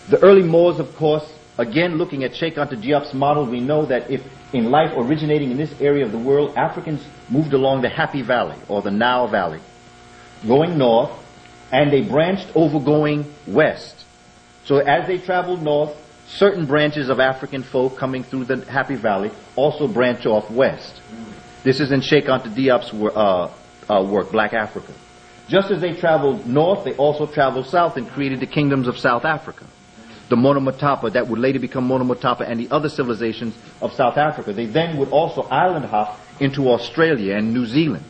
The early Moors, of course, again looking at Cheikh Anta Diop's model, we know that if in life originating in this area of the world, Africans moved along the Happy Valley, or the Nile Valley, going north, and they branched over going west. So as they traveled north, certain branches of African folk coming through the Happy Valley also branch off west. This is in Cheikh Anta Diop's work, Black Africa. Just as they traveled north, they also traveled south and created the kingdoms of South Africa. The Monomotapa, that would later become Monomotapa, and the other civilizations of South Africa. They then would also island hop into Australia and New Zealand.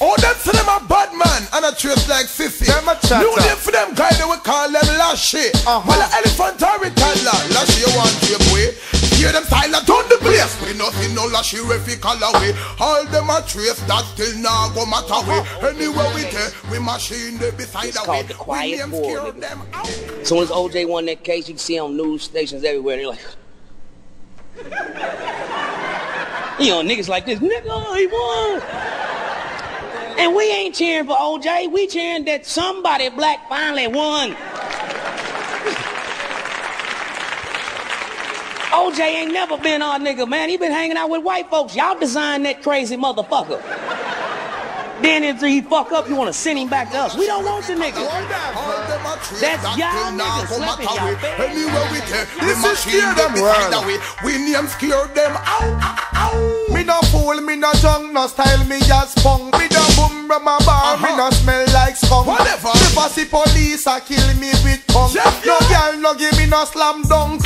Oh, that's for them a bad man and a trace like Sissy. New name for them guy they would call them Lashy. Well, an elephant or a toddler. Lashy you want to boy. Hear them style and turn the place. We nothing no Lashy if we call away. All them a trace that still now go matter way. Anywhere we take, we machine they beside the way. It's called the quiet war. As soon as OJ won that case, you can see on news stations everywhere. They're like, you know, niggas like this. Nigga, he won. And we ain't cheering for OJ, we cheering that somebody black finally won. OJ ain't never been our nigga, man. He been hanging out with white folks. Y'all designed that crazy motherfucker. Then after he fuck up, you want to send him back to us. We don't want the nigga. That's y'all niggas slapping y'all face. Anywhere we take, the machine they beside the way. We name scare them out. Me no fool, me no junk, no style, me just punk. Me no boom from my bar, me no smell like skunk. Whatever. If I see police, I kill me with punk. No girl, no give me no slam dunk.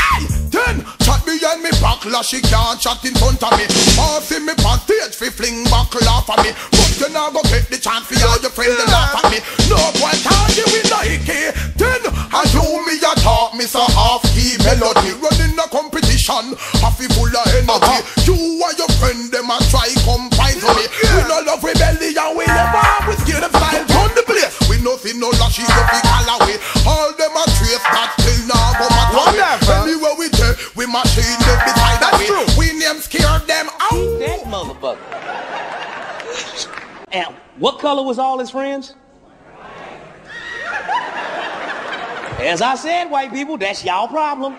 Then, chat behind me back, Lashy can't chat in front of me. Passing me past stage, fi fling back, laugh at me. But you now go get the chance for all your friends to laugh at me. No boy can't you in Nike. Then, I do me a talk, me so half-key melody. Running a competition, half full of energy. You and your friend, them a try come fight for me. We no love rebellion, we never have we scare them style. Run the place, we nothing no Lashy, you fi call away. All them a trace that still now go matter. Anywhere we take, we machine them beside the way. We name scare them out. That motherfucker. And what color was all his friends? As I said, white people, that's y'all problem.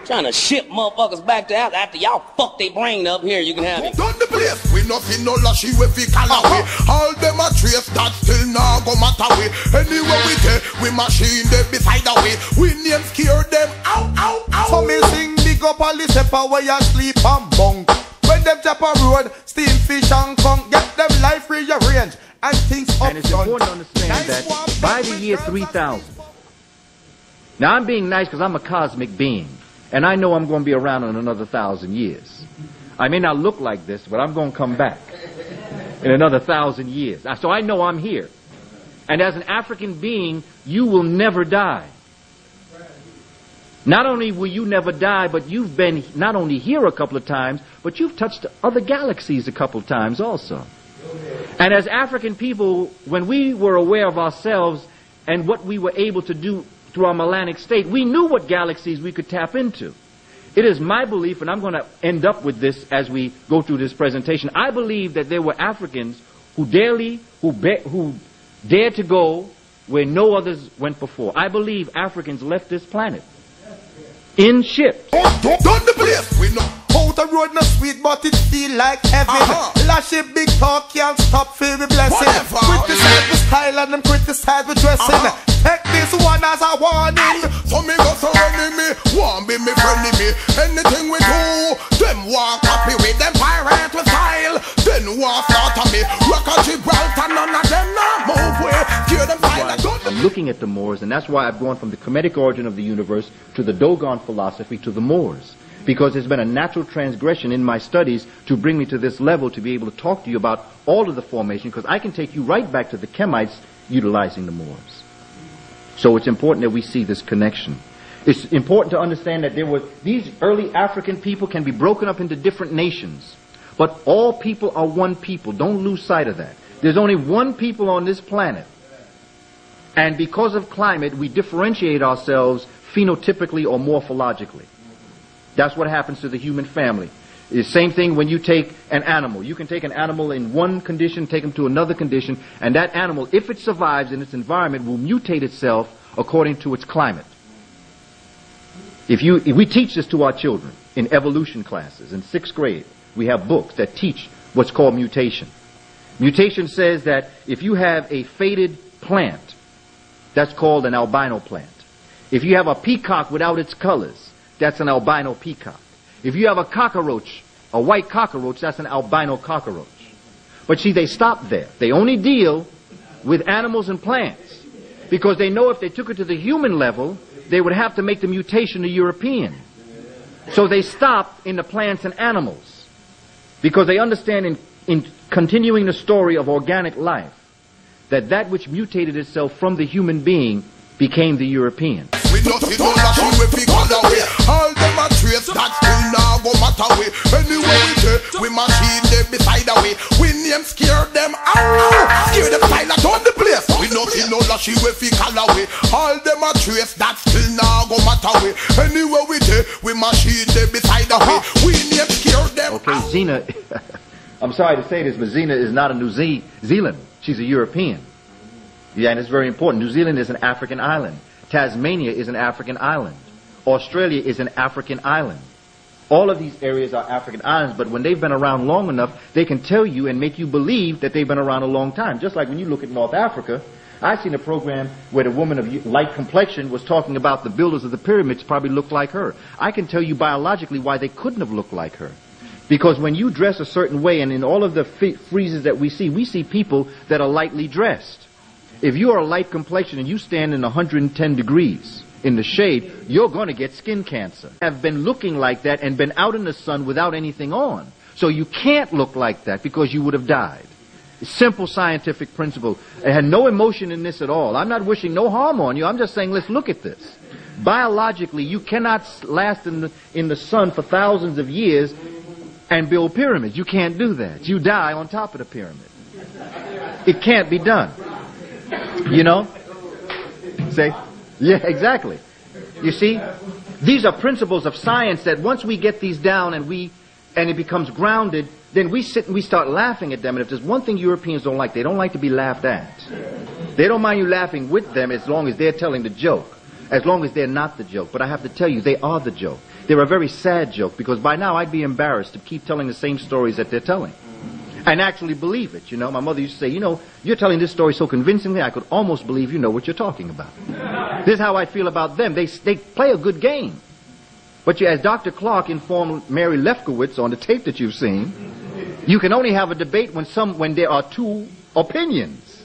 Trying to ship motherfuckers back to after y'all fuck their brain up here, you can have it. Done the place, we nothing no Lashy if we call away. All them a trace that still now go matter way. Anywhere we take, we machine them beside the way. We name scare them out. So me sing big up all the stepper where you sleep and bunk. When them chop a road, steam fish and conch, get them life rearranged and things up. And it's important to understand that by the year 3000, now I'm being nice because I'm a cosmic being, and I know I'm going to be around in another 1,000 years. I may not look like this, but I'm going to come back in another 1,000 years. So I know I'm here. And as an African being, you will never die. Not only will you never die, but you've been not only here a couple of times, but you've touched other galaxies a couple of times also. And as African people, when we were aware of ourselves and what we were able to do through our melanic state, we knew what galaxies we could tap into. It is my belief, and I'm going to end up with this as we go through this presentation, I believe that there were Africans who dared to go where no others went before. I believe Africans left this planet in ships. Done the place, we know. Out the road no sweet, but it feel like heaven. Lashy big talk can't stop feel the blessing. Criticize the style and them criticize the dressing. Take this one as a warning. So me go so enemy, want be me friendly me. Anything we do, them want copy with them pirate with style. Then want start on me. Rock a Gibraltar, none of them not move with. Hear them style. I'm looking at the Moors, and that's why I've gone from the Kemetic origin of the universe to the Dogon philosophy to the Moors. Because there's been a natural transgression in my studies to bring me to this level to be able to talk to you about all of the formation, because I can take you right back to the Kemites utilizing the Moors. So it's important that we see this connection. It's important to understand that these early African people can be broken up into different nations, but all people are one people. Don't lose sight of that. There's only one people on this planet, and because of climate, we differentiate ourselves phenotypically or morphologically. That's what happens to the human family. It's the same thing when you take an animal. You can take an animal in one condition, take them to another condition, and that animal, if it survives in its environment, will mutate itself according to its climate. If we teach this to our children in evolution classes in 6th grade, we have books that teach what's called mutation. Mutation says that if you have a faded plant, that's called an albino plant. If you have a peacock without its colors, that's an albino peacock. If you have a cockroach, a white cockroach, that's an albino cockroach. But see, they stop there. They only deal with animals and plants because they know if they took it to the human level, they would have to make the mutation a European. So they stop in the plants and animals because they understand in continuing the story of organic life that which mutated itself from the human being became the European. We don't see no that we pick on the way. All them a trace that still now go matter way. Anyway we take, we machine them beside the way. We name scare them out. Scare them silent on the place. We don't see no that we pick on the way. All them a trace that still now go matter way. Anyway we take, we machine them beside the way. We name scare them out. Okay, Zena, I'm sorry to say this, but Zena is not a New Zealand. She's a European. Yeah, and it's very important. New Zealand is an African island. Tasmania is an African island. Australia is an African island. All of these areas are African islands, but when they've been around long enough, they can tell you and make you believe that they've been around a long time. Just like when you look at North Africa, I seen a program where the woman of light complexion was talking about the builders of the pyramids probably looked like her. I can tell you biologically why they couldn't have looked like her. Because when you dress a certain way, and in all of the friezes that we see people that are lightly dressed. If you are a light complexion and you stand in 110 degrees in the shade, you're going to get skin cancer. Have been looking like that and been out in the sun without anything on. So you can't look like that because you would have died. Simple scientific principle. It had no emotion in this at all. I'm not wishing no harm on you. I'm just saying let's look at this. Biologically, you cannot last in the sun for thousands of years and build pyramids. You can't do that. You die on top of the pyramid. It can't be done. You know? Say? Yeah, exactly. You see? These are principles of science that once we get these down and it becomes grounded, then we sit and we start laughing at them. And if there's one thing Europeans don't like, they don't like to be laughed at. They don't mind you laughing with them as long as they're telling the joke. As long as they're not the joke. But I have to tell you, they are the joke. They're a very sad joke because by now I'd be embarrassed to keep telling the same stories that they're telling. And actually believe it, you know. My mother used to say, you know, you're telling this story so convincingly, I could almost believe you know what you're talking about. This is how I feel about them. They play a good game. But as Dr. Clark informed Mary Lefkowitz on the tape that you've seen, you can only have a debate when there are two opinions.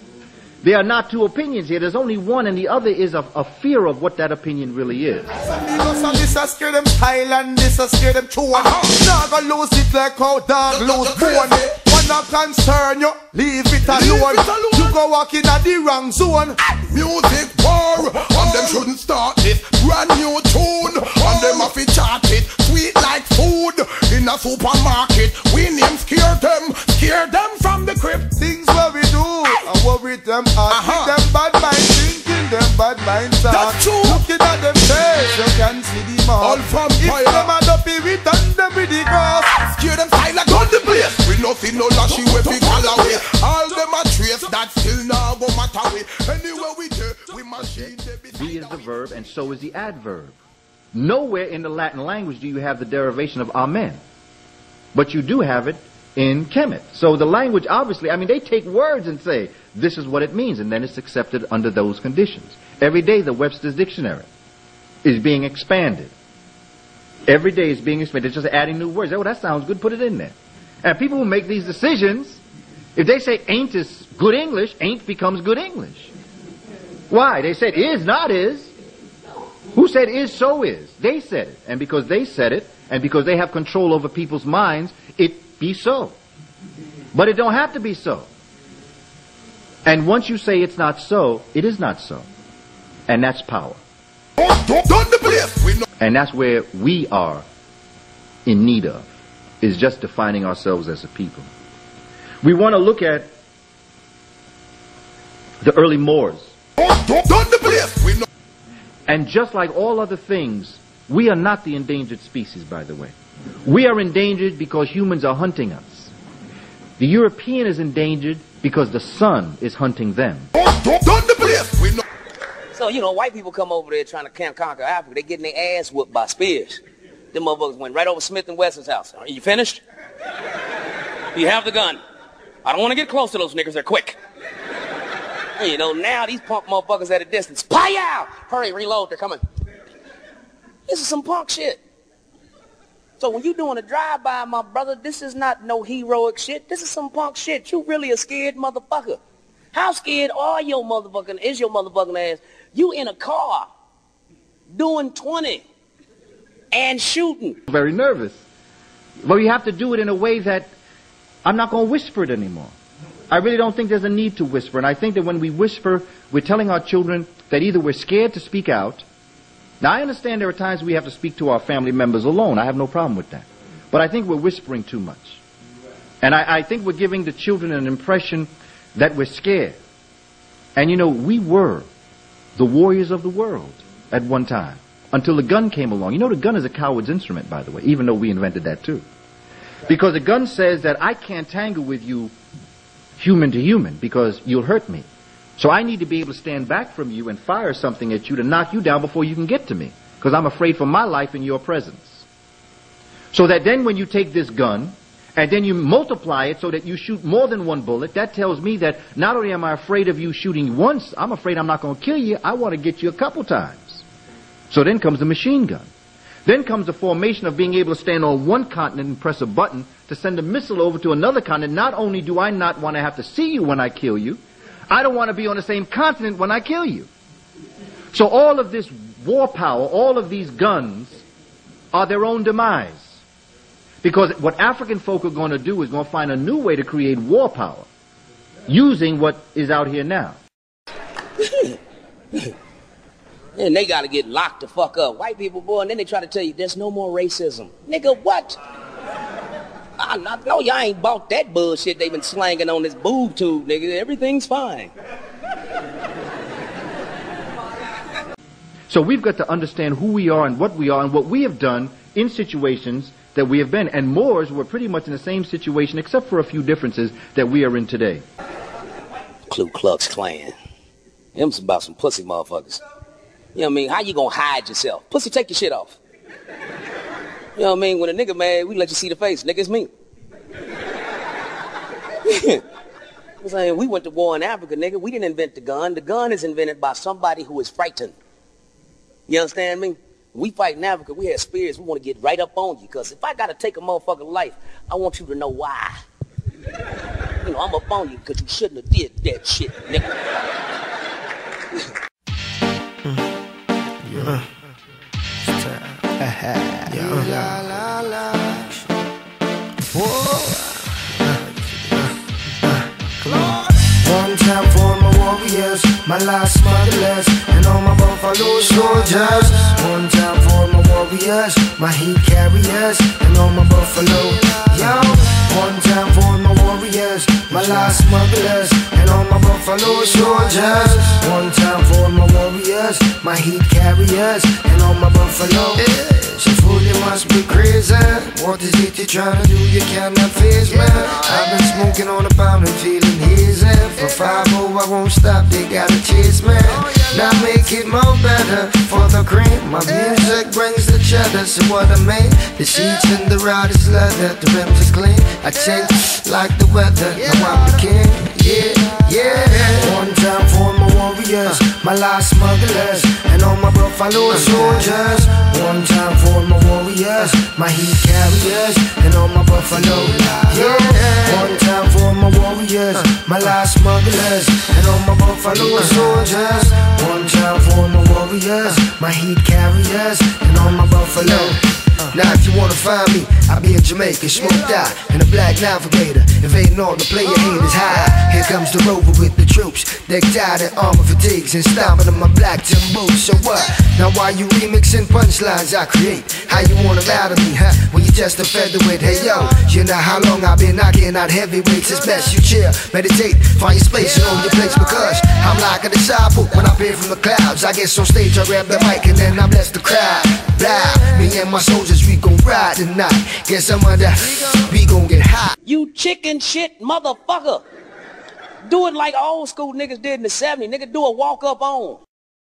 There are not two opinions here. There's only one, and the other is a fear of what that opinion really is. This a scare them style and this a scare them tune. Now go lose it like how dog lose bone. One not concern you, leave it alone. You go walk in at the wrong zone. Music war, and them shouldn't start it. Brand new tune, and them have to chart it. Sweet like food in a supermarket. We name scare them from the crib. Things what we do, and what we them are. With them bad minds thinking, them bad minds are. That's true. Looking at them face, you can see the mark. All from fire. If them a dopey, we turn them with the grass. Scare them style like on the place. We nothing no lashy we fi call away. All them a trace that still now go matter way. Anywhere we do, we machine them. Be is the verb and so is the adverb. Nowhere in the Latin language do you have the derivation of amen. But you do have it in Kemet. So the language, obviously, I mean, they take words and say, this is what it means, and then it's accepted under those conditions. Every day the Webster's Dictionary is being expanded. Every day it's being expanded. It's just adding new words. Oh, that sounds good, put it in there. And people who make these decisions, if they say ain't is good English, ain't becomes good English. Why? They said is, not is. Who said is, so is? They said it. And because they said it, and because they have control over people's minds, it be so. But it don't have to be so. And once you say it's not so, it is not so. And that's power. And that's where we are in need of, is just defining ourselves as a people. We want to look at the early Moors. And just like all other things, we are not the endangered species, by the way. We are endangered because humans are hunting us. The European is endangered because the sun is hunting them. So, you know, white people come over there trying to conquer Africa. They getting their ass whooped by spears. Them motherfuckers went right over Smith and Wesson's house. Are you finished? You have the gun. I don't want to get close to those niggas. They're quick. And, you know, now these punk motherfuckers at a distance. Pow! Hurry, reload. They're coming. This is some punk shit. So when you doing a drive-by, my brother, this is not no heroic shit. This is some punk shit. You really a scared motherfucker. How scared is your motherfucking ass? You in a car doing 20 and shooting. Very nervous. But you have to do it in a way that I'm not going to whisper it anymore. I really don't think there's a need to whisper. And I think that when we whisper, we're telling our children that either we're scared to speak out. Now, I understand there are times we have to speak to our family members alone. I have no problem with that. But I think we're whispering too much. And I think we're giving the children an impression that we're scared. And you know, we were the warriors of the world at one time, until the gun came along. You know, the gun is a coward's instrument, by the way, even though we invented that too. Because the gun says that I can't tangle with you human to human because you'll hurt me. So I need to be able to stand back from you and fire something at you to knock you down before you can get to me, because I'm afraid for my life in your presence. So that then when you take this gun and then you multiply it so that you shoot more than one bullet, that tells me that not only am I afraid of you shooting once, I'm afraid I'm not going to kill you. I want to get you a couple times. So then comes the machine gun. Then comes the formation of being able to stand on one continent and press a button to send a missile over to another continent. Not only do I not want to have to see you when I kill you, I don't want to be on the same continent when I kill you. So all of this war power, all of these guns are their own demise. Because what African folk are going to do is going to find a new way to create war power using what is out here now. And they got to get locked the fuck up. White people, boy, and then they try to tell you there's no more racism. Nigga, what? I know y'all ain't bought that bullshit they been slanging on this boob tube, nigga. Everything's fine. So we've got to understand who we are and what we have done in situations that we have been. And Moors were pretty much in the same situation, except for a few differences that we are in today. Ku Klux Klan. Them's about some pussy motherfuckers. You know what I mean? How you gonna hide yourself? Pussy, take your shit off. You know what I mean? When a nigga mad, we let you see the face. Nigga, it's me. I'm saying, we went to war in Africa, nigga. We didn't invent the gun. The gun is invented by somebody who is frightened. You understand me? We fight in Africa. We had spears. We want to get right up on you. Because if I got to take a motherfucking life, I want you to know why. You know, I'm up on you because you shouldn't have did that shit, nigga. La la la. Whoa. One time for my warriors, my last motherless, and all my buffalo soldiers. One time for my warriors, my heat carriers, and all my buffalo. Yo. One time for my warriors, my last motherless, and all my buffalo soldiers. One time for my warriors, my heat carriers, and all my buffalo. So fool, you must be crazy. What is it you're trying to do? You cannot face me. I've been smoking on the pound and feeling hazy. For 5-0 I won't stop, they gotta chase me. Now make it more better for the cream. My music brings the cheddar, so what I mean. The seats and the ride is leather, the rims are clean. I change like the weather, now I'm the king. Yeah, yeah. One time for my warriors, my last smugglers, and all my buffalo soldiers. One time for my warriors, my heat carriers, and all my buffalo. Yeah. One time for my warriors, my last smugglers, and all my buffalo soldiers. One time for my warriors, my heat carriers, and all my buffalo. Now if you wanna find me, I'll be in Jamaica, smoked out in a black navigator, invading all the player haters high. Here comes the rover with the troops, decked out in armor fatigues and stomping on my black tin boots. So what? Now why you remixing punchlines I create? How you wanna lie to me, huh? When you just a featherweight. Hey yo, you know how long I've been knocking out heavyweights. It's best you chill, meditate, find your space and own your place, because I'm like a disciple when I appear from the clouds. I get on stage, I grab the mic and then I bless the crowd. Blah, me and my soldiers, we gon' ride tonight. Guess I'm under, we gon' get hot. You chicken shit motherfucker. Do it like old school niggas did in the 70s. Nigga, do a walk up on.